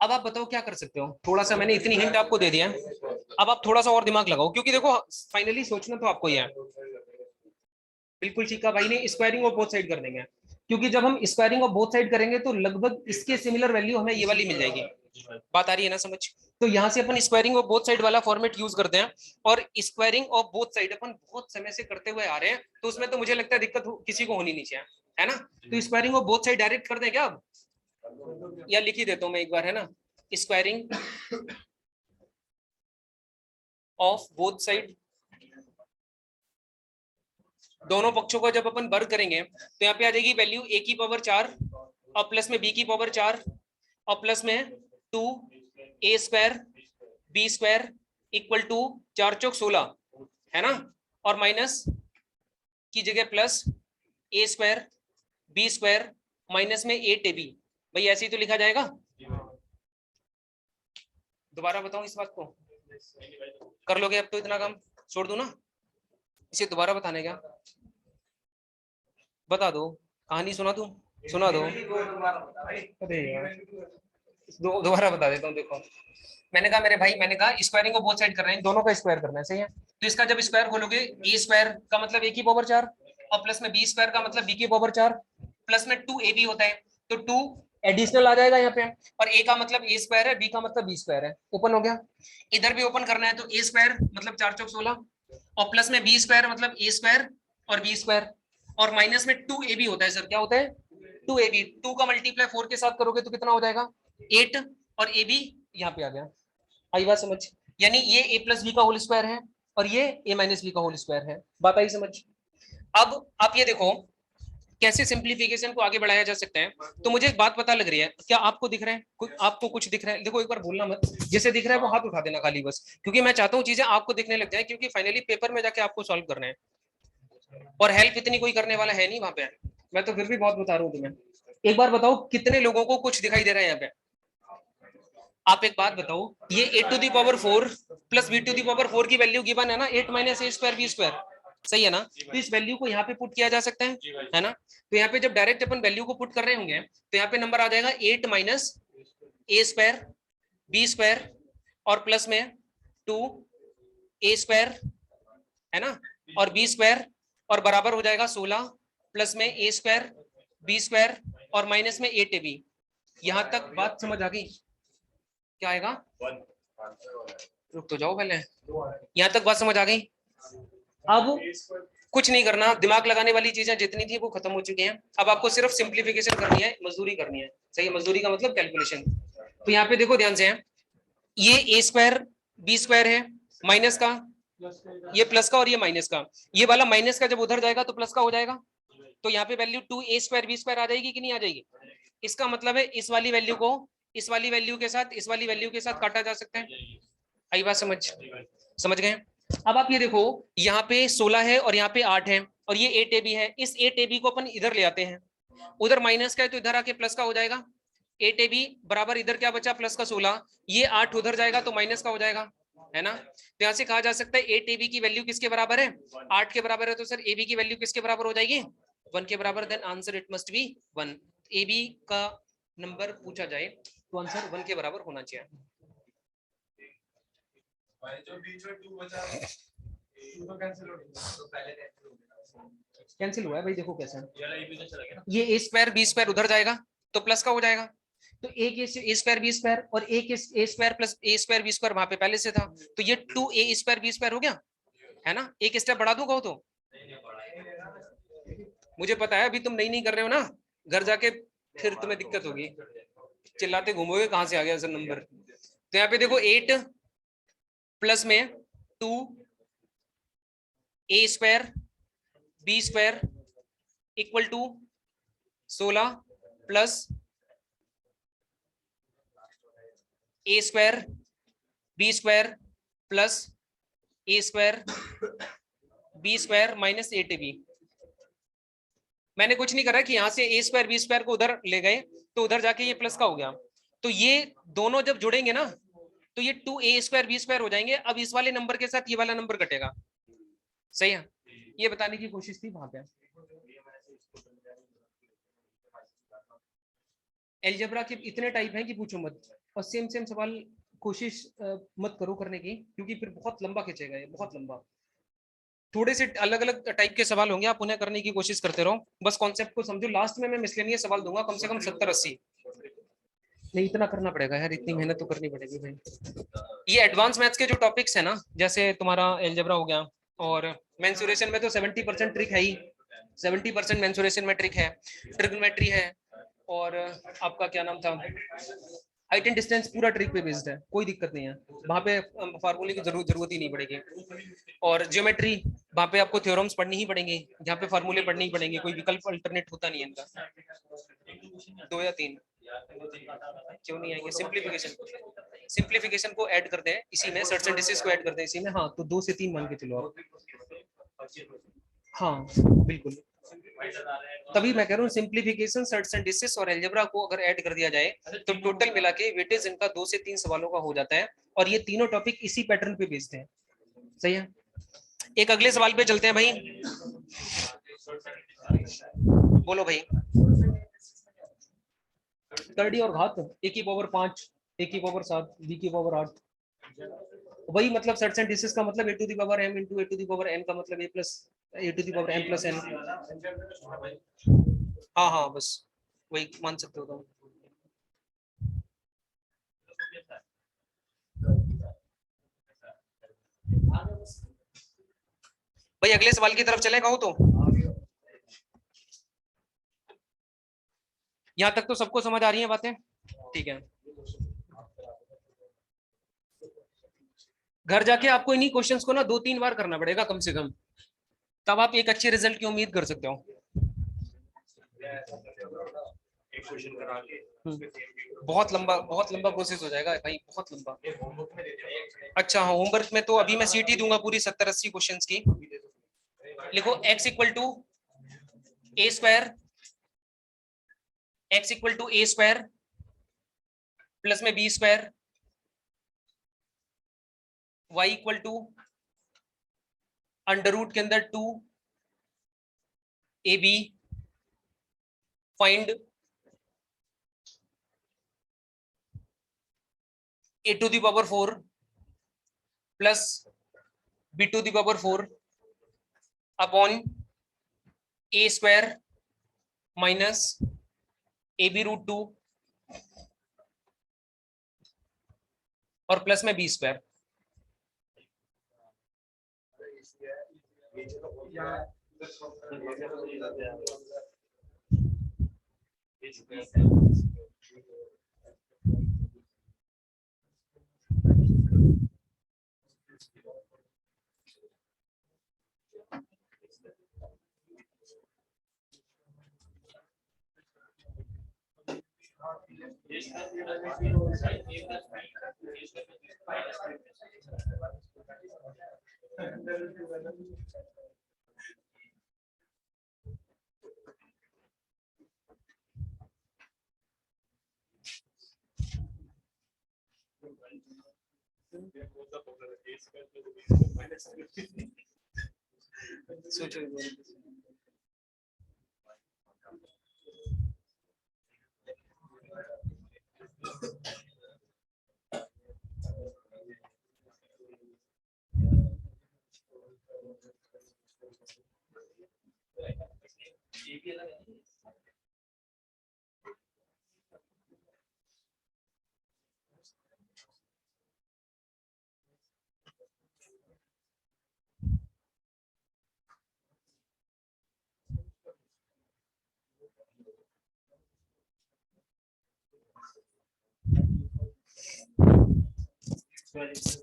अब आप बताओ क्या कर सकते हो, थोड़ा सा मैंने इतनी हिंट आपको दे दिया, अब आप थोड़ा सा और दिमाग लगाओ, क्योंकि देखो फाइनली सोचना तो आपको ही है। बिल्कुल ठीक है भाई ने, स्क्वायरिंग ऑफ बोथ साइड कर देंगे, क्योंकि जब हम स्क्वायरिंग ऑफ बोथ साइड करेंगे तो लगभग इसके सिमिलर वैल्यू हमें ये वाली मिल जाएगी। बात आ रही है ना समझ? तो यहाँ से अपन स्क्वायरिंग ऑफ बोथ साइड वाला फॉर्मेट यूज करते हैं, और स्क्वायरिंग ऑफ बोथ साइड अपन बहुत समय से करते हुए आ रहे हैं, तो उसमें तो मुझे लगता है दिक्कत किसी को होनी नहीं चाहिए, है ना? तो squaring of both side direct कर दें क्या अब, या लिख ही देता हूं मैं एक बार, है ना? स्क्वायरिंग ऑफ बोथ साइड, दोनों पक्षों का जब अपन वर्ग करेंगे तो यहाँ पे आ जाएगी वैल्यू a की पावर 4 और प्लस में b की पावर 4 और प्लस में 2a square b square equal to 4 चौक 16, है ना? और माइनस की जगह plus a square b square minus में 8ab। भाई ऐसे ही तो लिखा जाएगा। दोबारा बताऊं इस बात को, कर लोगे अब तो इतना काम, छोड़ दू ना इसे दोबारा बताने का? बता दो, कहानी सुना दूं, सुना दो। अरे यार दोबारा बता देता हूँ। देखो मैंने कहा मेरे भाई, मैंने कहा स्क्वायरिंग को बोथ साइड करना है, दोनों का स्क्वायर करना है, सही है? तो इसका जब स्क्वायर खोलोगे ए स्क्वायर का मतलब ए की पावर 4 और प्लस में बी स्क्वायर का मतलब बी की पावर 4 प्लस में 2ab होता है, तो 2 एडिशनल आ जाएगा यहाँ पे, और ए का मतलब ए स्क्वायर है, बी का मतलब बी स्क्वायर है, ओपन हो गया। इधर भी ओपन करना है तो ए स्क्वायर मतलब 4 चौक 16 और प्लस में बी स्क्वायर मतलब ए स्क्वायर और बी स्क्वायर, और माइनस में 2ab होता है सर, क्या होता है? 2ab, 2 का मल्टीप्लाई 4 के साथ करोगे तो कितना हो जाएगा? 8, और ab यहाँ पे आ गया। आई बात समझ? यानी ये a प्लस बी का होल स्क्वायर है और ये a माइनस बी का होल स्क्वायर है। बात आई समझ? अब आप ये देखो कैसे सिंप्लीफिकेशन को आगे बढ़ाया जा सकता है। तो मुझे एक बात पता लग रही है, क्या आपको दिख रहा है? आपको कुछ दिख रहा है? देखो एक बार बोलना मत, जिसे दिख रहा है वो हाथ उठा देना खाली बस, क्योंकि मैं चाहता हूँ चीजें आपको दिखने लग जाए, क्योंकि फाइनली पेपर में जाके आपको सॉल्व करना है, और हेल्प इतनी कोई करने वाला है नहीं वहां पे। मैं तो फिर भी बहुत बता रहा हूँ तुम्हें। एक बार बताओ कितने लोगों को कुछ दिखाई दे रहा है यहाँ पे? आप एक बात बताओ, ये 8 to the power 4 plus B to the power 4 की वैल्यू गिवन है ना, 8 minus A square B square, सही है ना? तो इस वैल्यू को यहाँ पे पुट किया जा सकता है ना? तो यहाँ पे जब डायरेक्ट अपन वैल्यू को पुट कर रहे होंगे तो यहाँ पे नंबर आ जाएगा 8 minus A square B square और प्लस में 2 ए स्क्वायर, है ना? और बी स्क्वायर, और बराबर हो जाएगा 16 प्लस में ए स्क्वायर बी स्क्वायर और माइनस में 8ab। यहाँ तक बात समझ आ गई? क्या आएगा? रुक तो जाओ पहले, यहाँ तक बात समझ आ गई? अब कुछ नहीं करना, दिमाग लगाने वाली चीजें जितनी थी वो खत्म हो चुकी हैं, अब आपको सिर्फ सिंप्लीफिकेशन करनी है, मजदूरी करनी है, सही है? मजदूरी का मतलब कैलकुलेशन। तो यहाँ पे देखो ध्यान से, है ये ए स्क्वायर बी स्क्वायर है माइनस का, ये प्लस का, और ये माइनस का, ये वाला माइनस का जब उधर जाएगा तो प्लस का हो जाएगा, तो यहाँ पे value 2a square B square आ जाएगी कि नहीं आ जाएगी? इसका मतलब है इस वाली वैल्यू को इस वाली वैल्यू के साथ इस वाली वैल्यू के साथ काटा जा सकता है। आई बात समझ? समझ गए? अब आप ये देखो, यहाँ पे 16 है और यहाँ पे 8 है और ये 8ab है, इस 8ab को अपन इधर ले आते हैं, उधर माइनस का है तो इधर आके प्लस का हो जाएगा। 8ab बराबर इधर क्या बचा? प्लस का 16, ये 8 उधर जाएगा तो माइनस का हो जाएगा, है ना? तो यहाँ से कहा जा सकता है 8ab की वैल्यू किसके बराबर है? 8 के बराबर है, तो सर ab की वैल्यू किसके बराबर हो जाएगी? 1 के बराबर। Then answer it must be 1। ab का नंबर पूछा जाए तो आंसर 1 के बराबर होना चाहिए। जो बीच में 2 बचा तो कैंसिल हो गया, तो पहले कैंसिल हुआ है भाई। देखो कैसे, ये ए स्क्वायर बी स्क्वायर उधर जाएगा तो प्लस का हो जाएगा, तो एक ए स्क्वायर बी स्क्वायर और एक ए square plus A square B square वहां पे पहले से था, तो ये 2a स्क्वायर बी स्क्वायर हो गया, है ना? एक स्टेप बढ़ा दूं कहो तो? मुझे पता है अभी तुम नहीं कर रहे हो ना, घर जाके फिर तुम्हें दिक्कत होगी, चिल्लाते घूमोगे कहां से आ गया सर नंबर। तो यहाँ पे देखो 8 प्लस में 2a square B square equal to 16 plus A square B square plus A square B square minus 8ab। मैंने कुछ नहीं करा कि यहां से ए स्क्वायर बी स्क्वायर को उधर ले गए तो उधर जाके ये प्लस का हो गया, तो ये दोनों जब जुड़ेंगे ना तो ये 2a स्क्वायर बी स्क्वायर हो जाएंगे। अब इस वाले नंबर के साथ ये वाला नंबर कटेगा, सही है? ये बताने की कोशिश थी वहां पे। एलजेब्रा के इतने टाइप हैं कि पूछो मत, और सेम सेम सवाल कोशिश मत करो करने की, क्योंकि फिर बहुत लंबा खींचेगा ये, बहुत लंबा। थोड़े से अलग अलग टाइप के सवाल होंगे, आप उन्हें करने की कोशिश करते रहो, बस कॉन्सेप्ट को समझो। लास्ट में मैं मिसलेनियस सवाल दूंगा कम से कम 70-80। नहीं, इतना करना पड़ेगा यार, इतनी मेहनत तो करनी पड़ेगी भाई। ये एडवांस मैथ्स के जो टॉपिक्स है ना, जैसे तुम्हारा एलजेब्रा हो गया, और मेंसुरेशन में तो 70% ट्रिक है ही, 70% मेंसुरेशन में ट्रिक है, ट्रिग्नोमेट्री है, और आपका क्या नाम था, हाइट एंड डिस्टेंस, पूरा ट्रिक पे बेस्ड है, कोई दिक्कत नहीं है वहां पे, फार्मूले की जरूरत ही नहीं पड़ेगी। और ज्योमेट्री, वहां पे आपको थ्योरम्स पढ़नी ही पड़ेंगी, जहाँ पे फार्मूले पढ़ने ही पड़ेंगे, कोई विकल्प अल्टरनेट होता नहीं है इनका। 2 या 3 क्यों नहीं आएंगे? सिंप्लीफिकेशन, सिंप्लीफिकेशन को ऐड करते हैं इसी में, सर्ट्स एंड डिसीज को ऐड करते हैं इसी में, हाँ तो 2 से 3 मान के चलो आप। हाँ बिल्कुल, तभी मैं कह रहा हूँ सिंप्लीफिकेशन, सर्ट्स एंड डिसीज और अलजेब्रा को अगर ऐड कर दिया जाए तो टोटल मिला के वेटेज इनका 2 से 3 सवालों का हो जाता है, और ये तीनों टॉपिक इसी पैटर्न पे बेस्ड हैं। सही है, एक अगले सवाल पे चलते हैं भाई। बोलो भाई। करड़ी और घात, ए की पावर 5, ए की पावर 7, बी की पावर 8, वही मतलब सर्ट्स एंड डिसीज का मतलब A to the power m into A to the power n का मतलब a plus A to the power m plus n। हाँ हाँ बस वही मान सकते हो तुम। भाई अगले सवाल की तरफ चले कहूँ तो, यहाँ तक तो सबको समझ आ रही है बातें? ठीक है, घर जाके आपको इन्हीं क्वेश्चंस को ना 2-3 बार करना पड़ेगा कम से कम, तब आप एक अच्छे रिजल्ट की उम्मीद कर सकते हो। बहुत लंबा प्रोसेस हो जाएगा भाई, बहुत लंबा। अच्छा हाँ, होमवर्क में तो अभी मैं सीटी दूंगा पूरी 70-80 क्वेश्चंस की। लिखो x equal to A square, x equal to A square plus में B square, y equal to under root के अंदर 2ab, find a to the power 4 plus b to the power 4 upon a square minus ab root 2 और plus में B square. सोचो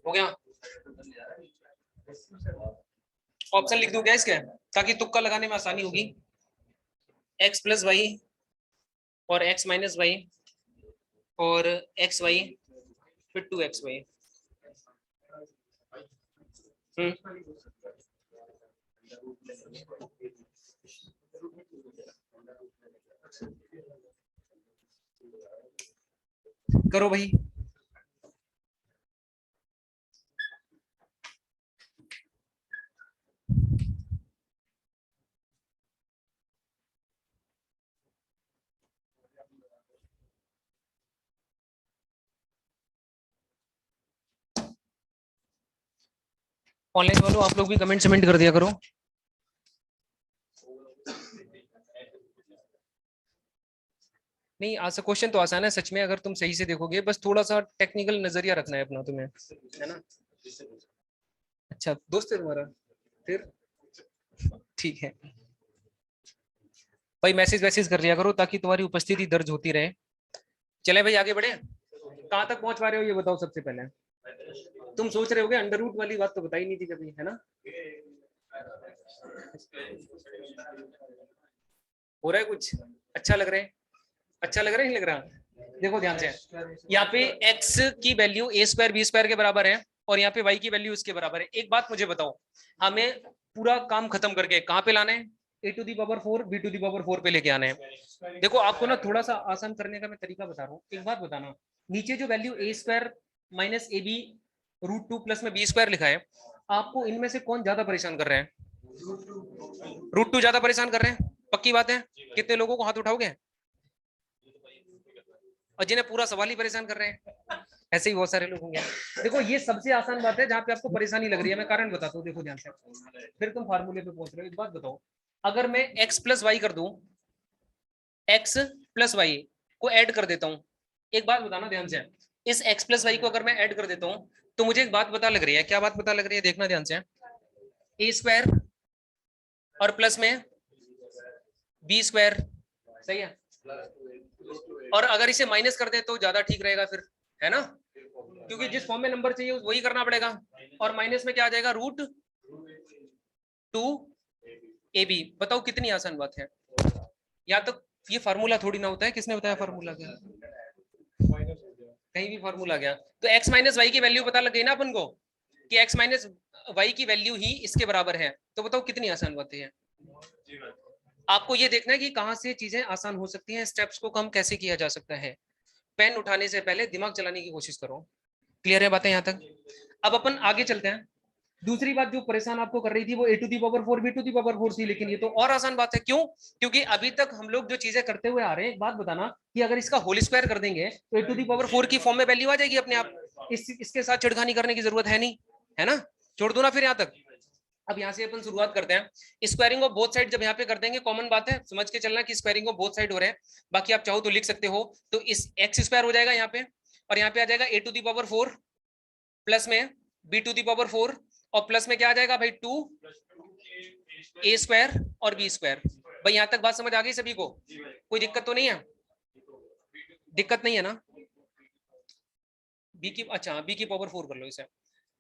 हो गया। Option लिख दूं क्या इसके, ताकि तुक्का लगाने में आसानी होगी। x प्लस वाई और x माइनस वाई और एक्स वाई फिर 2xy। करो भाई। ऑनलाइन वालों आप लोग भी कमेंट समेंट कर दिया करो। नहीं आज से क्वेश्चन तो आसान है सच में, अगर तुम सही से देखोगे, बस थोड़ा सा टेक्निकल नजरिया रखना है अपना तुम्हें, है ना। अच्छा दोस्त है तुम्हारा, फिर ठीक है भाई, मैसेज वैसेज कर लिया करो ताकि तुम्हारी उपस्थिति दर्ज होती रहे। चले भाई आगे बढ़े, कहाँ तक पहुंच पा रहे हो ये बताओ सबसे पहले। तुम सोच रहे होगे अंडर रूट वाली बात तो बताई नहीं थी कभी, है ना। हो रहा है कुछ, अच्छा लग रहा है, अच्छा लग रहा है नहीं लग रहा। देखो ध्यान से, यहाँ पे x की value a square B square के बराबर है और यहाँ पे y की वैल्यू उसके बराबर है। एक बात मुझे बताओ, हमें पूरा काम खत्म करके कहाँ पे लाना है, a to the power 4 b to the power 4 पे लेके आना है। देखो आपको ना थोड़ा सा आसान करने का मैं तरीका बता रहा हूँ। एक बात बताना, नीचे जो value a square minus A B root 2 plus में बी स्क्वायर लिखा है, आपको इनमें से कौन ज्यादा परेशान कर रहे हैं। रूट 2 ज्यादा परेशान कर रहे हैं, पक्की बात है। कितने लोगों को हाथ उठाओगे, और जिन्हें पूरा सवाल ही परेशान कर रहे हैं, ऐसे ही बहुत सारे लोग होंगे। देखो ये सबसे आसान बात है जहां पे आपको परेशानी लग रही है, मैं कारण बताता हूँ, देखो ध्यान से, फिर तुम फार्मूले पे पहुंच रहे हो। एक बात बताओ, अगर मैं x प्लस वाई कर दूं, x प्लस वाई को ऐड कर देता हूँ, एक बात बताना ध्यान से, इस x प्लस वाई को अगर मैं ऐड कर देता हूँ तो मुझे एक बात पता लग रही है। क्या बात पता लग रही है, देखना ध्यान से, ए स्क्वायर और प्लस में बी स्क्वायर, सही है। और अगर इसे माइनस कर दे तो ज्यादा ठीक रहेगा फिर, है ना, क्योंकि जिस फॉर्म में नंबर चाहिए वही करना पड़ेगा। और माइनस में क्या आ जाएगा, रूट 2 ए बी। बताओ कितनी आसान बात है। या तो ये फार्मूला थोड़ी ना होता है, किसने बताया फार्मूला, क्या कहीं भी फार्मूला गया। तो x माइनस वाई की वैल्यू पता लग गई ना अपन को, कि x माइनस वाई की वैल्यू ही इसके बराबर है। तो बताओ कितनी आसान बातें हैं। आपको ये देखना है कि कहां से चीजें आसान हो सकती हैं, स्टेप्स को कम कैसे किया जा सकता है। पेन उठाने से पहले दिमाग चलाने की कोशिश करो। क्लियर है बातें यहाँ तक। अब अपन आगे चलते हैं। दूसरी बात जो परेशान आपको कर रही थी वो a to the power 4 b to the power 4 थी, लेकिन ये तो और आसान बात है। क्यों, क्योंकि अभी तक हम लोग जो चीजें करते हुए आ रहे हैं, एक बात बताना कि अगर इसका होल स्क्वायर कर देंगे तो a टू दी पावर 4 की फॉर्म में वैल्यू आ जाएगी अपने आप। इसके साथ छिड़खानी करने की जरूरत है नहीं, है ना। छोड़ दो ना फिर यहाँ तक। अब यहाँ से अपन शुरुआत करते हैं। स्क्वायरिंग ऑफ बोथ साइड जब यहाँ पे कर देंगे, कॉमन बात है समझ के चलना कि स्क्वायरिंग ऑफ बोथ साइड हो रहे हैं। बाकी आप चाहो तो लिख सकते हो। तो इस एक्स स्क्वायर हो जाएगा यहाँ पे, और यहाँ पे आ जाएगा a to the power 4 plus में b टू दी पावर 4, और प्लस में क्या आ जाएगा भाई 2 a स्क्वायर और b स्क्वायर। भाई यहाँ तक बात समझ आ गई सभी को, कोई दिक्कत तो नहीं है, दिक्कत नहीं है ना। b की, अच्छा b की पावर 4 कर लो इसे,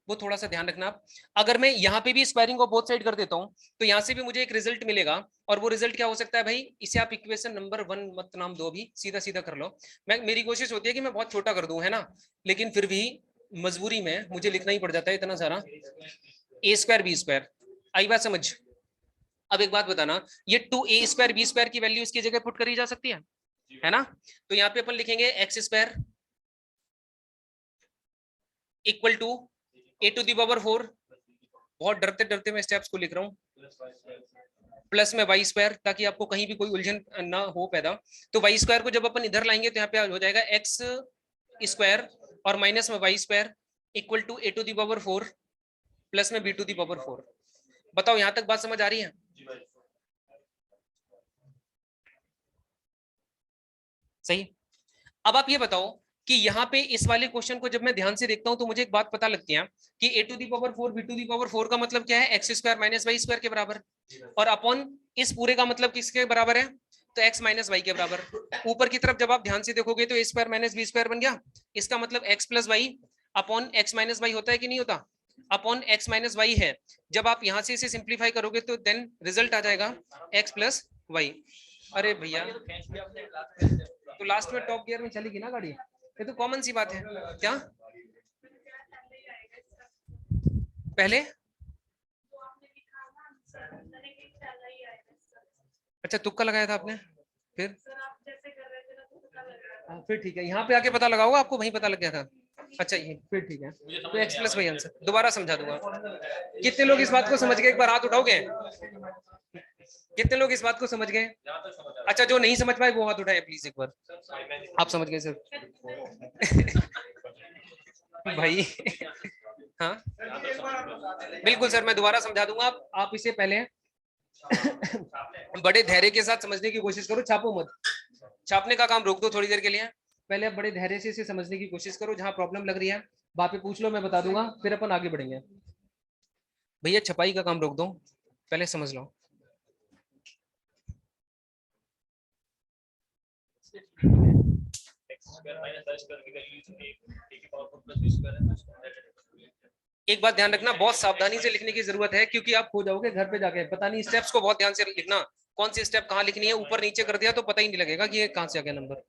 वो थोड़ा सा ध्यान रखना आप। अगर मैं यहाँ पे भी स्क्वायरिंग को बोथ साइड कर देता हूँ तो यहाँ से भी मुझे एक रिजल्ट मिलेगा, और वो रिजल्ट क्या हो सकता है भाई, इसे आप इक्वेशन नंबर 1 मत नाम दो, अभी सीधा सीधा कर लो। मेरी कोशिश होती है कि मैं बहुत छोटा कर दूं, है ना, लेकिन फिर भी मजबूरी में मुझे लिखना ही पड़ जाता है इतना सारा। ए स्क्वायर बी स्क्वायर, आई बात समझ। अब एक बात बताना, ये 2a स्क्वायर बी स्क्वायर की वैल्यू इसकी जगह पुट करी जा सकती है ना। तो यहाँ पे अपन लिखेंगे X square equal to A to the power 4, बहुत डरते डरते मैं स्टेप्स को लिख रहा हूँ, प्लस में वाई स्क्वायर, ताकि आपको कहीं भी कोई उलझन ना हो पैदा। तो वाई स्क्वायर को जब अपन इधर लाएंगे तो यहाँ पे हो जाएगा एक्स स्क्वायर और माइनस में Y square equal to A to the power 4 plus में बी टू दी पावर 4। बताओ यहाँ तक बात समझ आ रही है। सही। अब आप ये बताओ कि यहाँ पे इस वाले क्वेश्चन को जब मैं ध्यान से देखता हूं तो मुझे एक बात पता लगती है कि a to the power 4 b to the power 4 का मतलब क्या है, X square minus Y square के बराबर, और अपॉन इस पूरे का मतलब किसके बराबर है, तो x माइनस वाई के बराबर। ऊपर की तरफ जब आप ध्यान से देखोगे तो a square minus B square बन गया, इसका मतलब x plus Y upon X minus Y होता है कि नहीं होता, अपॉन एक्स माइनस वाई है। जब आप यहाँ से इसे सिंप्लीफाई करोगे तो देन रिजल्ट आ जाएगा x प्लस वाई। अरे भैया तो लास्ट में टॉप गियर में चलेगी ना गाड़ी, ये तो कॉमन सी बात है। क्या पहले, अच्छा तुक्का लगाया था आपने, फिर फिर ठीक है, यहाँ पे आके पता लगाओगे, आपको वहीं पता लग गया था। अच्छा ये फिर ठीक है, तो एक्स प्लस वाई आंसर दोबारा समझा दूंगा। कितने लोग इस बात को समझ गए, एक बार हाथ उठाओगे। कितने लोग इस बात को समझ गए। अच्छा जो नहीं समझ पाए वो हाथ उठाए प्लीज एक बार। आप समझ गए सर भाई हाँ बिल्कुल सर, मैं दोबारा समझा दूंगा। आप इसे पहले बड़े धैर्य के साथ समझने की कोशिश करो, छापो मत। छापने का काम रोक दो थोड़ी देर के लिए। पहले आप बड़े धैर्य से इसे समझने की कोशिश करो। जहां प्रॉब्लम लग रही है वहां पे पूछ लो, मैं बता दूंगा, फिर अपन आगे बढ़ेंगे। भैया छपाई का काम रोक दो, पहले समझ लो। एक बात ध्यान रखना, बहुत सावधानी से लिखने की जरूरत है, क्योंकि आप खो जाओगे घर पे जाके। पता नहीं, स्टेप्स को बहुत ध्यान से लिखना, कौन सी स्टेप कहाँ लिखनी है। ऊपर नीचे कर दिया तो पता ही नहीं लगेगा कि ये कहाँ से आ गया नंबर।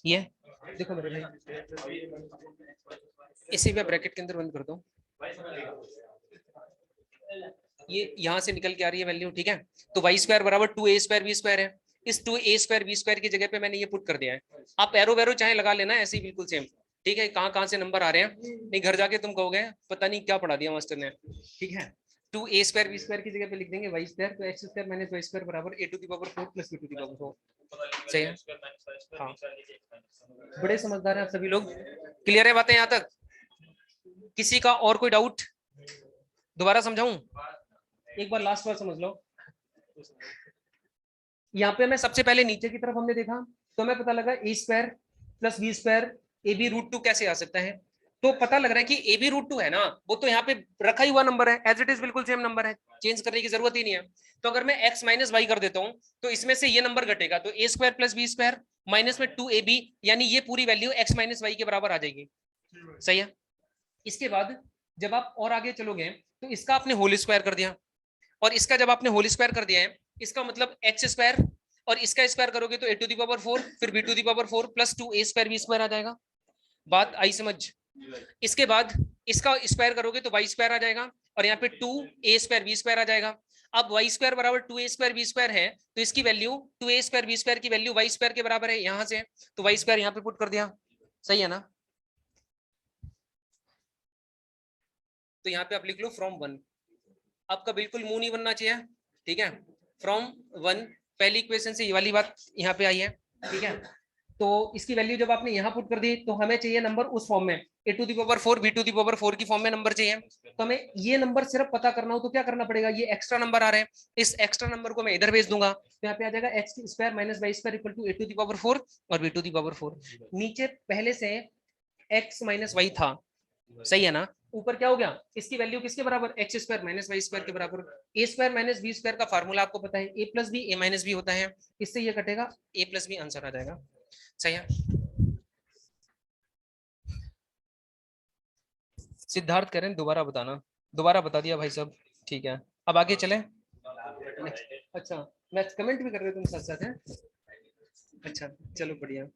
ये देखो मेरे भाई, इसे भी ब्रैकेट के अंदर बंद कर दो। ये यहाँ से निकल के आ रही है वैल्यू, ठीक है। तो वाई स्क्वायर बराबर 2a²b² है। इस 2a²b² की जगह पे मैंने ये पुट कर दिया है। आप एरो वैरो चाहे लगा लेना, ऐसे ही बिल्कुल सेम, ठीक है। कहाँ कहाँ से नंबर आ रहे हैं, नहीं घर जाके तुम कहोगे पता नहीं क्या पढ़ा दिया मास्टर ने, ठीक है। 2a²b² की जगह पे लिख देंगे y², तो x² - y² बराबर a⁴ + b⁴ सही है। हाँ, बड़े समझदार हैं आप सभी लोग। क्लियर है बातें यहाँ तक? किसी का और कोई डाउट? दोबारा समझाऊं, एक बार लास्ट बार समझ लो। यहाँ पे मैं सबसे पहले नीचे की तरफ हमने देखा, तो हमें पता लगा a² + b² ab√2 कैसे आ सकता है। तो पता लग रहा है कि ab√2 है ना, वो तो यहाँ पे रखा ही हुआ नंबर है, एज इट इज बिल्कुल सेम नंबर है, चेंज करने की जरूरत ही नहीं है। तो अगर मैं x - y कर देता हूँ तो इसमें से ये नंबर घटेगा, तो a² + b² माइनस में 2ab, यानी ये पूरी वैल्यू x - y के बराबर आ जाएगी। सही है। इसके बाद जब आप और आगे चलोगे तो इसका आपने होल स्क्वायर कर दिया, और इसका जब आपने होल स्क्वायर कर दिया है, इसका मतलब x² और इसका स्क्वायर करोगे तो a⁴, फिर b⁴ प्लस 2a²b² आ जाएगा। बात आई समझ? इसके बाद इसका स्क्वायर करोगे तो y² आ जाएगा, और यहाँ पे 2a²b² आ जाएगा। अब y² बराबर 2a²b² है, तो इसकी वैल्यू 2a²b² की वैल्यू y² के बराबर है यहां से, तो y² यहाँ पे पुट कर दिया। सही है ना? तो यहाँ पे आप लिख लो फ्रॉम 1। आपका बिल्कुल मुंह नहीं बनना चाहिए, ठीक है। फ्रॉम 1 पहली इक्वेशन से ये वाली बात यहाँ पे आई है, ठीक है। तो इसकी वैल्यू जब आपने यहाँ पुट कर दी, तो हमें चाहिए नंबर उस फॉर्म में, a⁴ b⁴ की फॉर्म में नंबर चाहिए। तो हमें ये नंबर सिर्फ पता करना हो तो क्या करना पड़ेगा, ये एक्स्ट्रा नंबर आ रहे हैं, इस एक्स्ट्रा नंबर को मैं इधर भेज दूंगा, तो यहाँ पे आ जाएगा x² - y² = a⁴ और b⁴। नीचे पहले से x - y था, सही है ना। ऊपर क्या हो गया, इसकी वैल्यू किसके बराबर, x² - y² के बराबर। a² - b² का फार्मूला आपको पता है, a + b a - b होता है, इससे ये कटेगा, a + b आंसर आ जाएगा। सही है। सिद्धार्थ कह रहे हैं दोबारा बताना, दोबारा बता दिया भाई साहब, ठीक है। अब आगे चले। अच्छा, मैं कमेंट भी कर रहे हो तुम साथ साथ, हैं? अच्छा चलो बढ़िया।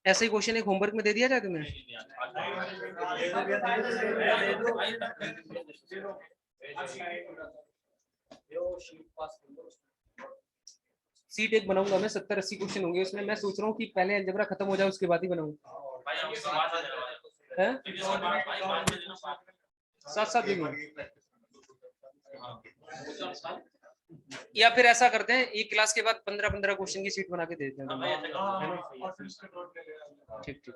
ऐसे ही क्वेश्चन एक होमवर्क में दे दिया जाए तुम्हें। सीट एक बनाऊंगा मैं, 70-80 क्वेश्चन होंगे उसमें। मैं सोच रहा हूँ कि पहले अलजेब्रा खत्म हो जाए उसके बाद ही बनाऊं। साथ साथ दिन, या फिर ऐसा करते हैं एक क्लास के बाद 15-15 क्वेश्चन की सीट बना के दे देते हैं, है ना? ठीक ठीक।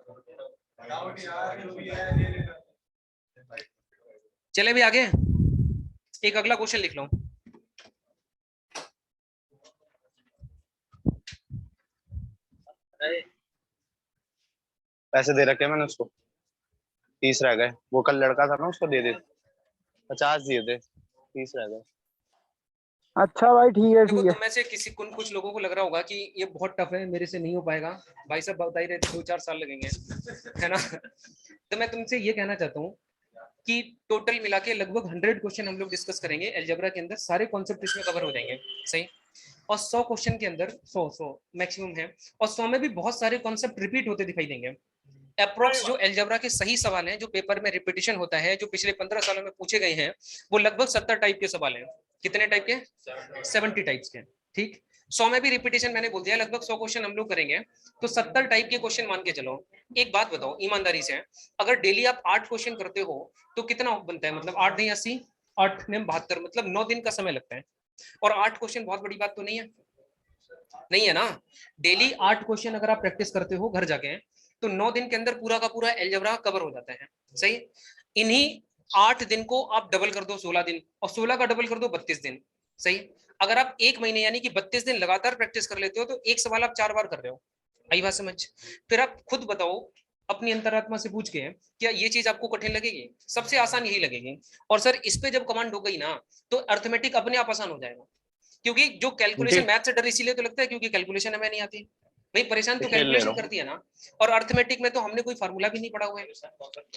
चले भी आगे, एक अगला क्वेश्चन लिख लो। पैसे दे रखे मैंने उसको, 30 रह गए। वो कल लड़का था ना, उसको दे दे, 50 दिए थे, 30 रह गए। अच्छा भाई ठीक है देखो ठीक है। तुम में से किसी कुछ लोगों को लग रहा होगा कि ये बहुत टफ है, मेरे से नहीं हो पाएगा। भाई साहब बता ही रहे थे 2-4 साल लगेंगे, है ना? तो मैं तुमसे ये कहना चाहता हूँ कि टोटल मिला के लगभग 100 क्वेश्चन हम लोग डिस्कस करेंगे अलजेब्रा के अंदर, सारे कॉन्सेप्ट इसमें कवर हो जाएंगे। सही। और 100 क्वेश्चन के अंदर 100 मैक्सिमम है, और 100 में भी बहुत सारे कॉन्सेप्ट रिपीट होते दिखाई देंगे। अप्रोक्स जो अलजेब्रा के सही सवाल हैं, जो पेपर में रिपीटिशन होता है, जो पिछले 15 सालों में पूछे गए हैं, वो लगभग 70 टाइप के सवाल हैं। कितने टाइप के? 70 टाइप्स के। ठीक। 100 में भी रिपीटेशन मैंने बोल दिया, लगभग 100 क्वेश्चन हम लोग करेंगे, तो 70 टाइप के क्वेश्चन मान के चलो। एक बात बताओ ईमानदारी से, अगर डेली आप 8 क्वेश्चन करते हो तो कितना बनता है, मतलब 8 नहीं 80, 8 ने 72, मतलब 9 दिन का समय लगता है। और 8 क्वेश्चन बहुत बड़ी बात तो नहीं है, नहीं है ना। डेली 8 क्वेश्चन अगर आप प्रैक्टिस करते हो घर जाके, तो 9 दिन के अंदर पूरा का पूरा एलजेब्रा कवर हो जाता है। सही। इन्हीं 8 दिन को आप डबल कर दो 16 दिन, और 16 का डबल कर दो 32 दिन। सही। अगर आप 1 महीने यानी कि 32 दिन लगातार प्रैक्टिस कर लेते हो, तो एक सवाल आप 4 बार कर रहे हो। आई बात समझ। फिर आप खुद बताओ अपनी अंतरात्मा से पूछ के, क्या ये चीज आपको कठिन लगेगी? सबसे आसान यही लगेगी। और सर इस पे जब कमांड हो गई ना, तो अर्थमेटिक अपने आप आसान हो जाएगा। क्योंकि जो कैलकुलेशन, मैथ से डर इसीलिए तो लगता है क्योंकि कैलकुलेशन हमें नहीं आती। भाई परेशान तो खेल ले रहा कैलकुलेशन हूँ। करती है ना। और अर्थमेटिक में तो हमने कोई फार्मूला भी नहीं पढ़ा हुआ है,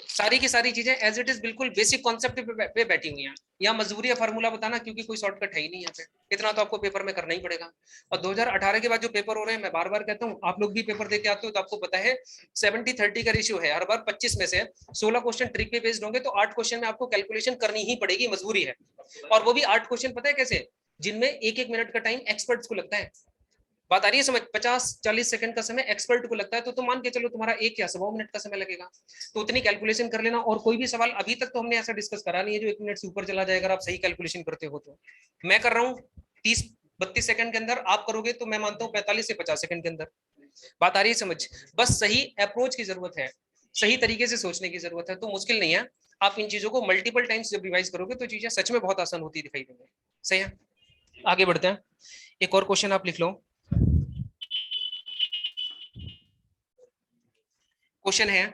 सारी की सारी चीजें एज इट इज बिल्कुल बेसिक कॉन्सेप्ट पे बैठी हुई हैं। यहाँ मजबूरी है फार्मूला बताना, क्योंकि कोई शॉर्टकट है ही नहीं यहाँ पे, इतना तो आपको पेपर में करना ही पड़ेगा। और 2018 के बाद जो पेपर हो रहे हैं, मैं बार बार कहता हूँ, आप लोग भी पेपर देके आते हो तो आपको पता है 70-30 का रेशियो है। हर बार 25 में से 16 क्वेश्चन ट्रिक पे बेस्ड होंगे, तो 8 क्वेश्चन में आपको कैलकुलेशन करनी ही पड़ेगी, मजबूरी है। और वो भी 8 क्वेश्चन पता है कैसे, जिनमें 1-1 मिनट का टाइम एक्सपर्ट्स को लगता है। बात आ रही है समझ? 50-40 सेकंड का समय एक्सपर्ट को लगता है, तो तुम मान के चलो तुम्हारा 1 या 1.25 मिनट का समय लगेगा। तो उतनी कैलकुलेशन कर लेना। और कोई भी सवाल अभी तक तो हमने ऐसा डिस्कस करा नहीं है जो 1 मिनट से ऊपर चला जाए, अगर आप सही कैलकुलेशन करते हो तो। मैं कर रहा हूँ 30-32 सेकंड के अंदर, आप करोगे तो मैं मानता हूँ 45 से 50 सेकंड के अंदर। बात आ रही है समझ? बस सही अप्रोच की जरूरत है, सही तरीके से सोचने की जरूरत है, तो मुश्किल नहीं है। आप इन चीजों को मल्टीपल टाइम्स जब रिवाइज करोगे तो चीजें सच में बहुत आसान होती दिखाई देंगी। सही है, आगे बढ़ते हैं। एक और क्वेश्चन आप लिख लो। क्वेश्चन है,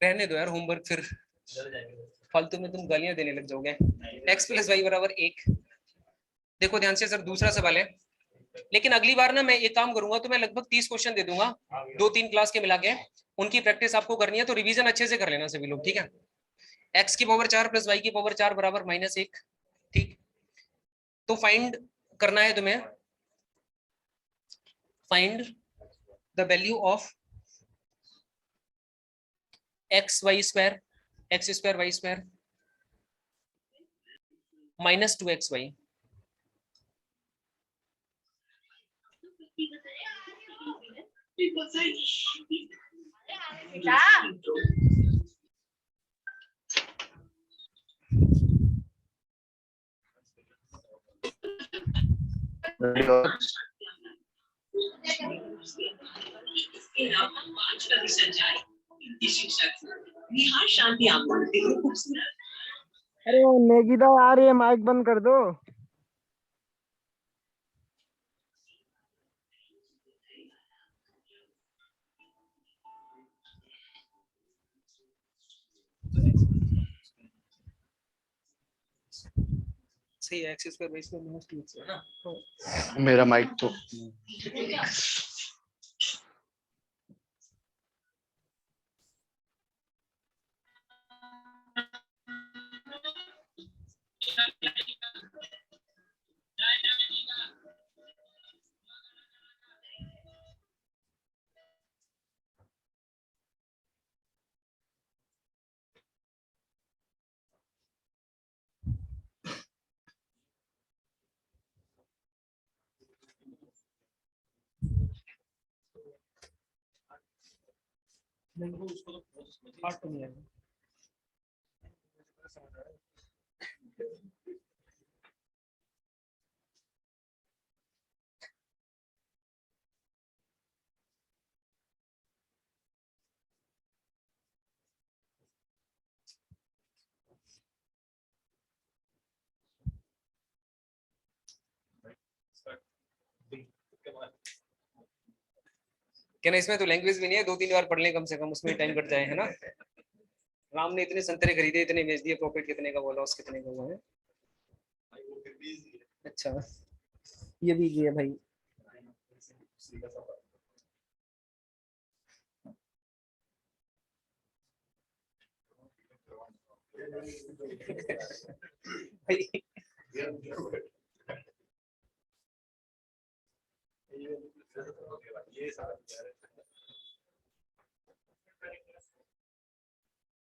रहने दो यार होमवर्क, फिर फालतू में तुम गालियां देने लग जाओगे। x + y = 1। देखो ध्यान से सर, दूसरा सवाल है। लेकिन अगली बार ना मैं एक काम करूंगा, तो मैं लगभग 30 क्वेश्चन दे दूंगा, 2-3 क्लास के मिला के। उनकी प्रैक्टिस आपको करनी है, तो रिवीजन अच्छे से कर लेना सभी लोग, ठीक है। x⁴ + y⁴ -1। ठीक। तो फाइंड करना है तुम्हें, find the value of x² y² -2xy। अरे नेगीदा यार, ये माइक बंद कर दो। सही है, x² y² -2xy ना। मेरा माइक तो नहीं वो उसको तो पार्ट तो नहीं है। क्या ना, इसमें तो लैंग्वेज भी नहीं है, 2-3 बार पढ़ लें कम से कम, उसमें टाइम कट जाए, है ना। राम ने इतने संतरे खरीदे, इतने बेच दिए, प्रॉफिट कितने का, बोला उस कितने का हुआ है। अच्छा, ये भी है भाई। भाई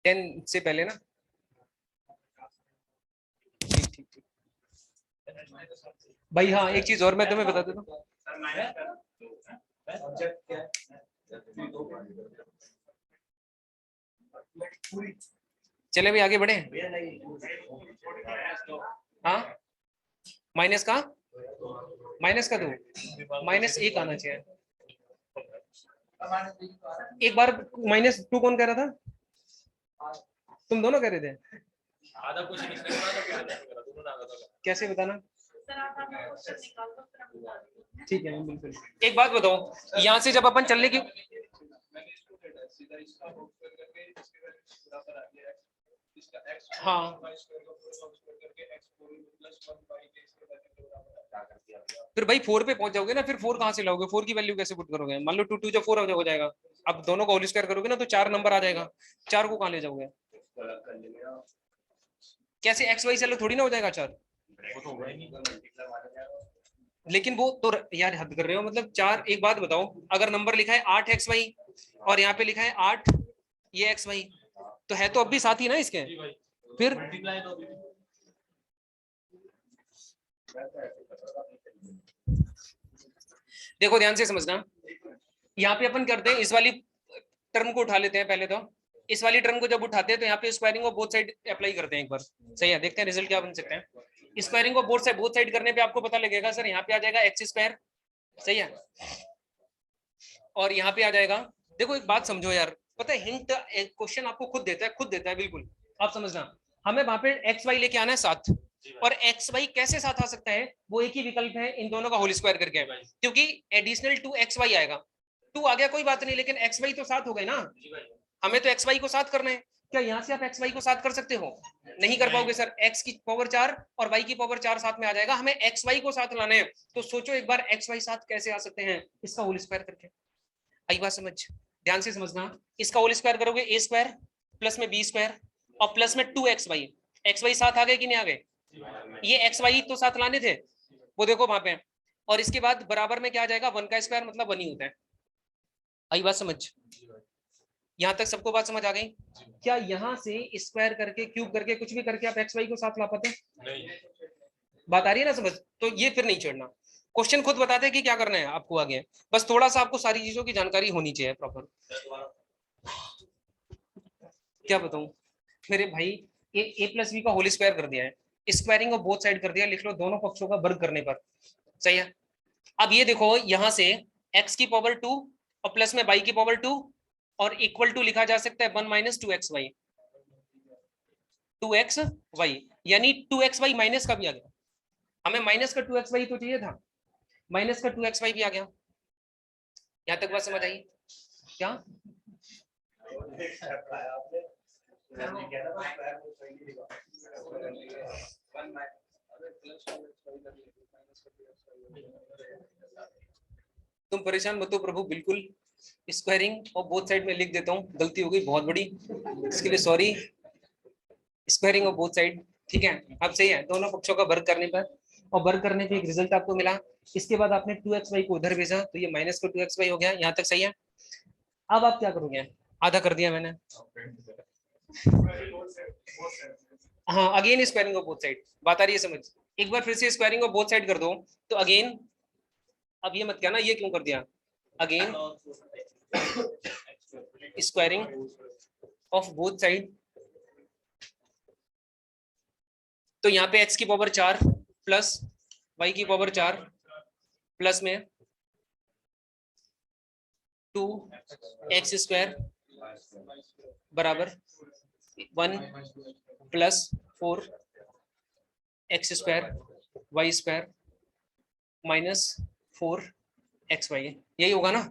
10 से पहले ना। ठीक ठीक ठीक। भाई हाँ, एक चीज और मैं तुम्हें बता देता हूँ। चले भी आगे बढ़े। हाँ, माइनस का, माइनस का 2, -1 आना चाहिए। एक बार -2 कौन कह रहा था? तुम दोनों कह रहे थे। आधा क्वेश्चन इसने करा था, फिर मैंने करा, दोनों ने आधा था। कैसे बताना? ठीक है, बिल्कुल। एक बात बताओ, यहाँ से जब अपन चलने की, हाँ, फिर भाई 4 पे पहुंच जाओगे ना, फिर 4 कहाँ से लाओगे? 4 की वैल्यू कैसे पुट करोगे? मान लो 2 2 जब 4 हो जाएगा, अब दोनों का होल स्क्वायर करोगे ना तो 4 नंबर आ जाएगा, 4 को कहाँ ले जाओगे? कैसे एक्स वाई से अलग थोड़ी ना हो जाएगा 4? लेकिन वो तो यार हद कर रहे हो, मतलब 4, एक बात बताओ, अगर नंबर लिखा है 8 एक्स वाई और यहाँ पे लिखा है 8 ये एक्स वाई, तो है तो अब भी साथ ही ना इसके, फिर देखो ध्यान से समझना, यहाँ पे अपन करते हैं इस वाली टर्म को उठा लेते हैं पहले तो। इस वाली टर्म को जब उठाते हैं तो यहाँ पे squaring of both side apply करते हैं एक बार, सही है? देखते हैं रिजल्ट क्या बन सकते हैं। स्क्वायरिंग ऑफ बोथ साइड करने पे आपको पता लगेगा सर, यहाँ पे आ जाएगा एक्स स्क्वायर, सही है, और यहाँ पे आ जाएगा। देखो एक बात समझो यार, पता है हिंट क्वेश्चन आपको खुद देता है बिल्कुल, आप समझना। हमें वहां पे एक्स वाई लेके आना है साथ, और एक्स वाई कैसे साथ आ सकता है? वो एक ही विकल्प है, इन दोनों का होल स्क्वायर करके, क्योंकि एडिशनल 2 एक्स वाई आएगा। 2 आ गया कोई बात नहीं, लेकिन एक्स वाई तो साथ हो गए ना, हमें तो एक्स वाई को साथ करना है। क्या यहाँ से आप एक्स वाई को साथ कर सकते हो? नहीं कर पाओगे सर, एक्स की पावर 4 और वाई की पावर 4 साथ में आ जाएगा, हमें एक्स वाई को साथ लाना है। तो सोचो एक बार एक्स वाई साथ कैसे आ सकते हैं, इसका होल स्क्वायर करके। आई बात समझ? ध्यान से समझना, इसका होल स्क्वायर करोगे ए स्क्वायर प्लस में बी स्क्वायर और प्लस में 2 एक्स वाई साथ आ गए कि नहीं आ गए? ये एक्स वाई तो साथ लाने थे, वो देखो वहां पे, और इसके बाद बराबर में क्या आ जाएगा? 1 का स्क्वायर मतलब 1 ही होता है। आई बात समझ? यहाँ तक सबको बात समझ आ गई? क्या यहाँ से स्क्वायर करके क्यूब करके कुछ भी करके आप एक्स वाई को साथ ला पाते? नहीं। बात आ रही है ना समझ? तो ये फिर नहीं छोड़ना, क्वेश्चन खुद बताते हैं कि क्या करना है आपको आगे, बस थोड़ा सा आपको सारी चीजों की जानकारी होनी चाहिए प्रॉपर। क्या बताऊं मेरे भाई, ए प्लस बी का होल स्क्वायर कर दिया है, स्क्वायरिंग ऑफ बोथ साइड कर दिया, लिख लो दोनों पक्षों का वर्ग करने पर, सही है। अब ये देखो यहाँ से x की पावर 2 और प्लस में y की पावर 2 और इक्वल टू लिखा जा सकता है 1 माइनस 2xy, 2xy यानी 2xy माइनस का भी आ गया, हमें माइनस का 2xy तो चाहिए था, माइनस का 2xy भी आ गया। यहाँ तक बात समझ आई क्या? तुम परेशान मत हो प्रभु, बिल्कुल स्क्वायरिंग और बोथ साइड में लिख देता हूँ, गलती हो गई बहुत बड़ी, इसके लिए sorry. Squaring of both side, ठीक है, अब सही है, दोनों पक्षों का वर्ग करने पर, और वर्ग करने पे एक रिजल्ट आपको मिला। इसके बाद आपने 2xy को उधर भेजा तो ये माइनस का 2xy हो गया, यहाँ तक सही है। अब आप क्या करोगे? आधा कर दिया मैंने। हाँ, again squaring of both side, बात आ रही है समझ? एक बार फिर से स्क्वायरिंग ऑफ बोथ साइड कर दो तो अगेन, अब ये मत कहना ये क्यों कर दिया, again squaring of both side. तो यहाँ पे x की पावर 4 प्लस y की पावर 4 प्लस में 2x स्क्वायर बराबर 1 plus 4x square y square minus 4xy, यही होगा ना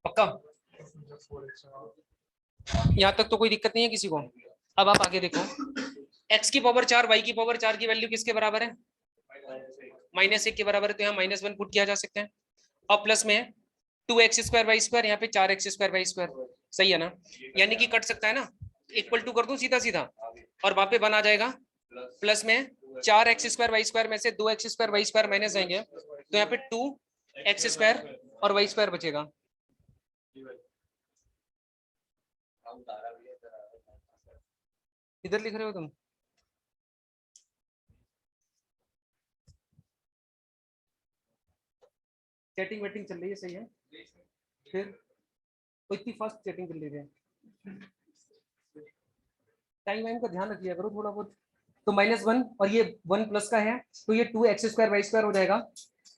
पक्का? यहाँ तक तो कोई दिक्कत नहीं है किसी को? अब आप आगे देखो, x की पावर 4 y की पावर 4 की वैल्यू किसके बराबर है? -1 के बराबर है, तो यहाँ -1 पुट किया जा सकता है, और प्लस में 2x स्क्वायर वाई स्क्वायर, यहाँ पे 4x स्क्वायर वाई स्क्वायर, सही है ना? यानी कि कट सकता है ना, इक्वल टू कर दूं सीधा सीधा, और वहां पे बन आ जाएगा प्लस में 4x स्क्वायर वाई स्क्वायर में से 2x square Y square minus जाएंगे, तो यहाँ पे 2x स्क्वायर और वाई स्क्वायर बचेगा। इधर लिख रहे हो तुम? चैटिंग वेटिंग चल रही है, सही है। फिर तो इतनी फास्ट चैटिंग चल रही है, टाइम वाइम का ध्यान रखिए करो थोड़ा बहुत। तो -1 और ये 1 प्लस का है, तो ये 2x² y² हो जाएगा,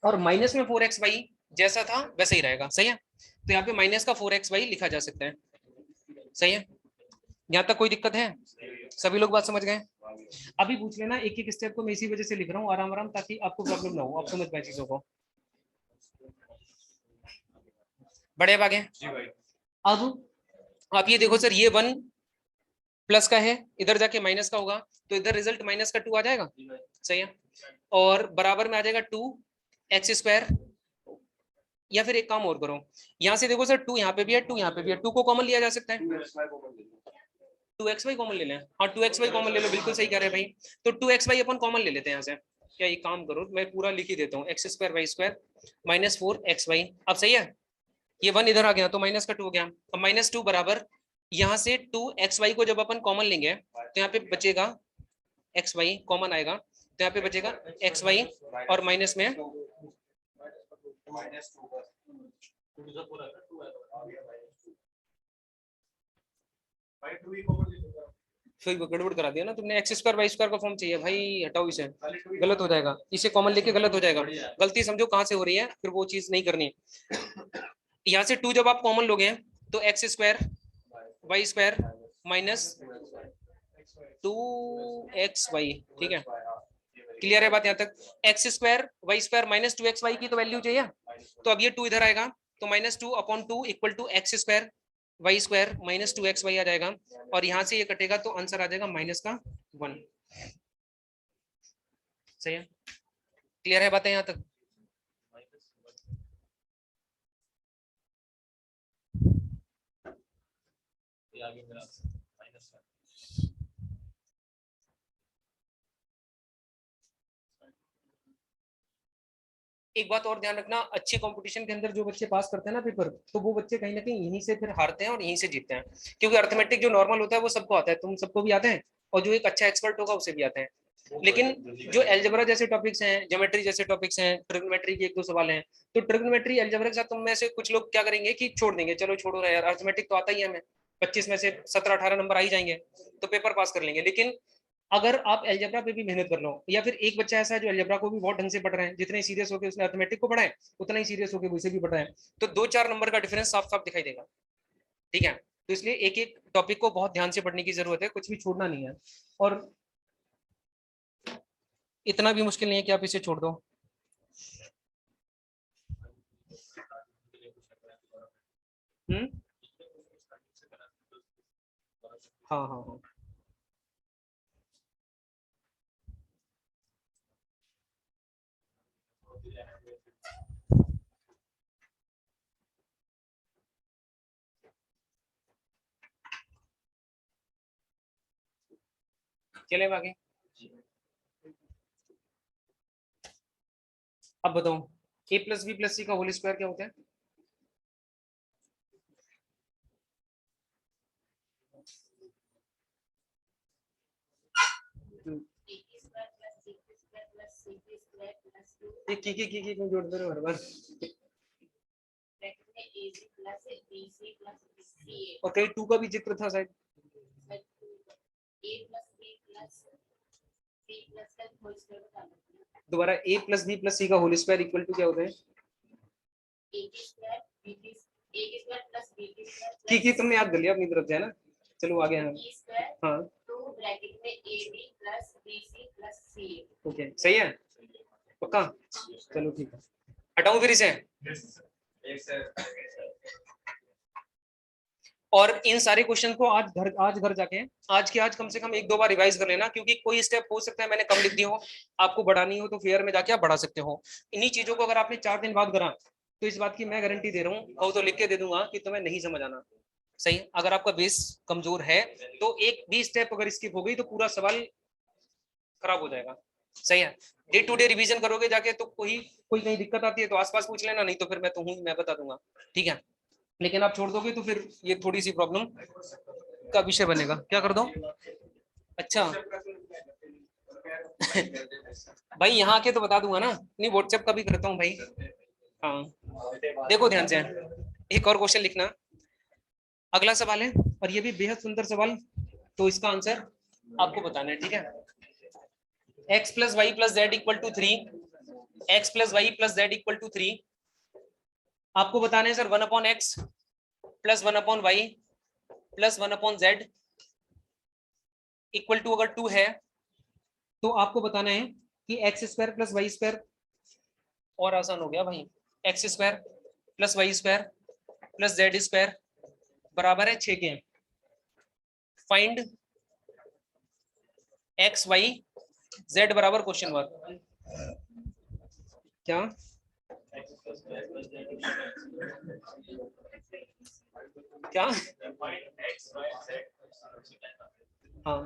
और माइनस में 4xy जैसा था वैसे ही रहेगा, सही है। तो यहाँ पे माइनस का 4xy लिखा जा सकता है, सही है। यहाँ तक कोई दिक्कत है? सभी लोग बात समझ गए? अभी पूछ लेना एक एक स्टेप को, मैं इसी वजह से लिख रहा हूँ आराम आराम, ताकि आपको प्रॉब्लम ना हो, आप समझ पाए चीजों को। बड़े भागे अब आप ये देखो सर, ये 1 प्लस का है, इधर जाके माइनस का होगा, तो इधर रिजल्ट माइनस का 2 आ जाएगा, सही है। और बराबर में आ जाएगा 2x², या फिर एक काम और करो, यहाँ से देखो सर 2 यहाँ पे भी है, 2 यहाँ पे भी है, 2 को कॉमन लिया जा सकता है, 2xy कॉमन ले लें। हाँ 2xy कॉमन ले लो, बिल्कुल सही कह रहे हैं भाई। तो 2xy अपन कॉमन ले लेते हैं यहाँ से। क्या ये काम करो, मैं पूरा लिख ही देता हूँ, x² y² -4xy। अब सही है, ये 1 इधर आ गया तो माइनस का 2 हो गया। अब -2 बराबर यहाँ से 2xy को जब अपन कॉमन लेंगे तो यहाँ पे बचेगा xy, कॉमन आएगा तो यहाँ पे बचेगा xy, और माइनस में फिर गड़बड़ करा दिया ना तुमने, x² y² का फॉर्म चाहिए भाई, हटाओ इसे, गलत हो जाएगा, इसे कॉमन लेके गलत हो जाएगा। गलती समझो कहाँ से हो रही है, फिर वो चीज नहीं करनी। यहाँ से 2 जब आप कॉमन लोगे तो x² y² -2xy, ठीक है, क्लियर है बात यहाँ तक? x² y² -2xy की तो वैल्यू चाहिए, तो अब ये 2 इधर आएगा, तो -2/2 = x² y² -2xy आ जाएगा, और यहाँ से ये कटेगा तो आंसर आ जाएगा -1। सही है, क्लियर है बातें यहाँ तक? एक बात और ध्यान रखना, अच्छी कंपटीशन के अंदर जो बच्चे पास करते हैं ना पेपर, तो वो बच्चे कहीं ना कहीं यहीं से फिर हारते हैं और यहीं से जीतते हैं, क्योंकि अर्थमेटिक जो नॉर्मल होता है वो सबको आता है, तुम सबको भी आता है, और जो एक अच्छा एक्सपर्ट होगा उसे भी आता है। लेकिन जो एल्जेब्रा जैसे टॉपिक्स हैं, ज्योमेट्री जैसे टॉपिक्स हैं, ट्रिग्नोमेट्री के 1-2 सवाल हैं, तो ट्रिग्नोमेट्री एल्जेब्रा के साथ तुम में से कुछ लोग क्या करेंगे कि छोड़ देंगे, चलो छोड़ो ना यार, अर्थमेटिक तो आता ही है हमें, 25 में से 17-18 नंबर आ ही जाएंगे तो पेपर पास कर लेंगे। लेकिन अगर आप एल्जेब्रा पे भी मेहनत कर लो, या फिर एक बच्चा ऐसा है जो एल्जेब्रा को भी बहुत ढंग से पढ़ रहे हैं, जितने सीरियस होकर उसने अर्थमेटिक को पढ़ा है उतना ही सीरियस होकर उसे भी पढ़ रहे हैं, तो 2-4 नंबर का डिफरेंस साफ साफ दिखाई देगा, ठीक है। तो इसलिए एक एक टॉपिक को बहुत ध्यान से पढ़ने की जरूरत है, कुछ भी छोड़ना नहीं है, और इतना भी मुश्किल नहीं है कि आप इसे छोड़ दो। हाँ हाँ हाँ, चले आगे। अब बताओ a+b+c का होल स्क्वायर क्या होता है? ये की क्यों जोड़ते रहो हर बार? और कहीं 2 का भी जिक्र था शायद। दोबारा a+b+c का होल स्क्वायर इक्वल टू क्या होता है? की तुमने याद कर लिया अपनी तरफ से, है ना? चलो आगे। हाँ ओके, सही है, पक्का? चलो ठीक है, हटाऊं फिर इसे। और इन सारे क्वेश्चन को आज घर जाके आज के आज कम से कम 1-2 बार रिवाइज कर लेना, क्योंकि कोई स्टेप हो सकता है मैंने कम लिख दी हो, आपको बढ़ानी हो तो फेयर में जाके आप बढ़ा सकते हो। इन्हीं चीजों को अगर आपने 4 दिन बाद करा तो इस बात की मैं गारंटी दे रहा हूँ, और तो लिख के दे दूंगा कि तुम्हें नहीं समझ आना। सही, अगर आपका बेस कमजोर है तो एक भी स्टेप अगर स्किप हो गई तो पूरा सवाल खराब हो जाएगा। सही है, डे टू डे रिवीजन करोगे जाके तो कोई कहीं दिक्कत आती है तो आसपास पूछ लेना, नहीं तो फिर मैं तो हूँ, मैं बता दूंगा, ठीक है। लेकिन आप छोड़ दोगे तो फिर ये थोड़ी सी प्रॉब्लम का विषय बनेगा। क्या कर दो? अच्छा भाई यहाँ आके तो बता दूंगा ना, नहीं व्हाट्सएप का भी करता हूँ भाई। हाँ देखो ध्यान से, एक और क्वेश्चन लिखना। अगला सवाल है और ये भी बेहद सुंदर सवाल, तो इसका आंसर आपको बताना है, ठीक है। x plus Y plus Z equal to 3, X plus Y plus Z equal to 3। आपको बताना है sir 1/x plus 1/y plus 1/z equal to, अगर 2 है तो आपको बताना है कि X square plus Y square, और आसान हो गया भाई, X square plus Y square plus Z square बराबर है 6 के। फाइंड एक्स वाई जेड बराबर क्वेश्चन मार्क, क्या क्या? हाँ,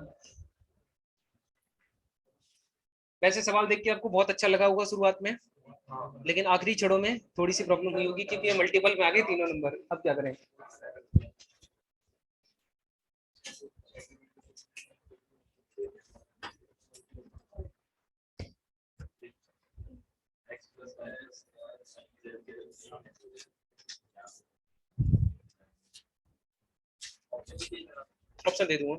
वैसे सवाल देख के आपको बहुत अच्छा लगा होगा शुरुआत में, लेकिन आखिरी क्षणों में थोड़ी सी प्रॉब्लम हुई होगी क्योंकि ये मल्टीपल में आ गए तीनों नंबर। अब क्या करें? ऑप्शन दे दूंगा।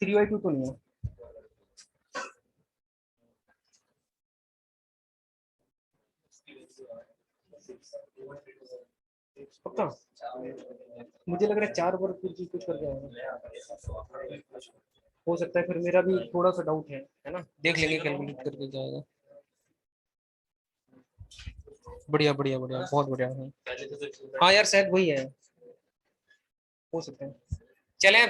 थ्री बाई टू तो नहीं है, पक्का? मुझे लग रहा है 4 बार कुछ करके आएगा, हो सकता है, फिर मेरा भी थोड़ा सा डाउट है ना, देख लेंगे कैलकुलेट करके जाएगा। बढ़िया बढ़िया बढ़िया, बहुत बढ़िया है। हाँ यार शायद वही है, हो सकता है। चले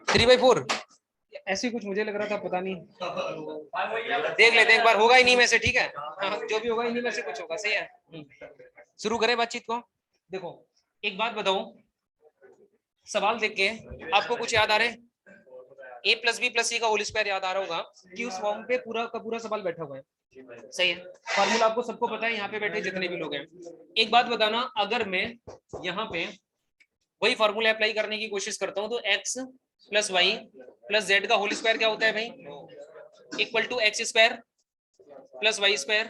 3/4 ऐसे कुछ मुझे लग रहा था, पता नहीं, देख लेते एक बार, होगा ही नहीं में से, ठीक है। हाँ, जो भी होगा इन्हीं में से कुछ होगा, सही है। शुरू करें बातचीत को। देखो एक बात बताओ, सवाल देख के आपको कुछ याद आ रहा है? a प्लस बी प्लस सी का होल स्क्वायर याद आ रहा होगा कि उस फॉर्म पे पूरा का पूरा सवाल बैठा हुआ है, सही है। फॉर्मूला आपको सबको पता है, यहाँ पे बैठे जितने भी लोग हैं। एक बात बताना, अगर मैं यहाँ पे वही फॉर्मूला अप्लाई करने की कोशिश करता हूँ तो x plus Y plus Z का होल स्क्वायर क्या होता है भाई? Equal to X square plus Y square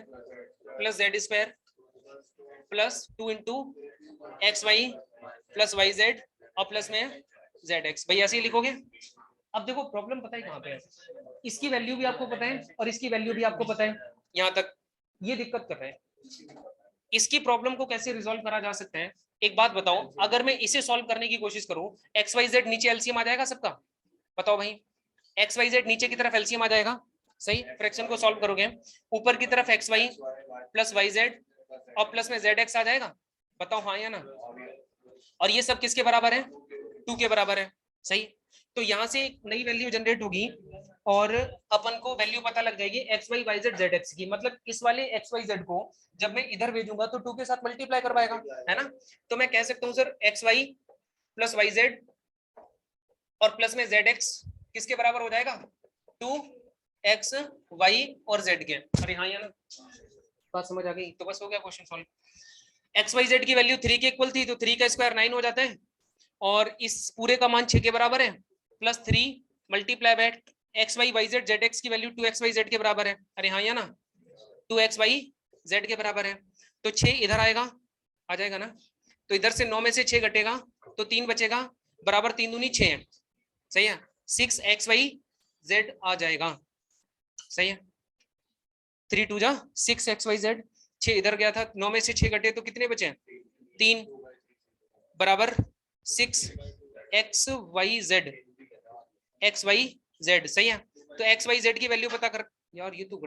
plus Z square plus 2 into X Y plus Y Z और प्लस में जेड एक्स। भाई ऐसे ही लिखोगे। अब देखो प्रॉब्लम पता है कहाँ पे है, इसकी वैल्यू भी आपको पता है और इसकी वैल्यू भी आपको पता है, यहाँ तक ये दिक्कत कर रहे हैं। इसकी प्रॉब्लम को कैसे रिजॉल्व करा जा सकता है? एक बात बताओ, अगर मैं इसे सॉल्व करने की कोशिश करूं, एक्स वाई जेड नीचे एलसीएम आ जाएगा सबका? बताओ भाई, एक्स वाई जेड नीचे की तरफ एलसीएम आ जाएगा, सही। फ्रैक्शन को सॉल्व करोगे, ऊपर की तरफ X Y plus Y Z और प्लस में जेड एक्स आ जाएगा, बताओ हाँ या ना? और ये सब किसके बराबर है? 2 के बराबर है, सही। तो यहाँ से एक नई वैल्यू जनरेट होगी और अपन को वैल्यू पता लग जाएगी X Y Y Z Z X की। मतलब इस वाले एक्स वाई जेड को जब मैं इधर भेजूंगा तो 2 के साथ मल्टीप्लाई करवाएगा, है ना। तो मैं कह सकता हूँ sir X Y plus Y Z और प्लस में जेड एक्स किसके बराबर हो जाएगा? 2 एक्स वाई और जेड के। अरे हाँ यार बात समझ आ गई, तो बस हो गया question solve. X Y Z की वैल्यू 3 के इक्वल थी, तो 3 का स्क्वायर 9 हो जाता है और इस पूरे का मान 6 के बराबर है, plus 3 multiply by X Y Y Z Z X की वैल्यू 2 एक्स वाई जेड के बराबर है। अरे हाँ या ना, 2 एक्स वाई जेड के बराबर है। तो 6 इधर आएगा, आ जाएगा ना। तो इधर से 9 में से 6 घटेगा तो 3 बचेगा, बराबर 3 दूनी 6 है, सही है। 6 एक्स वाई जेड आ जाएगा, सही है। 3 2 जा 6 एक्स वाई जेड, 6 इधर गया था, 9 में से 6 घटे तो कितने बचे? 3 बराबर 6 X Y Z, X Y Z, सही है। तो एक्स वाई जेड की वैल्यू पता कर यार, ये तो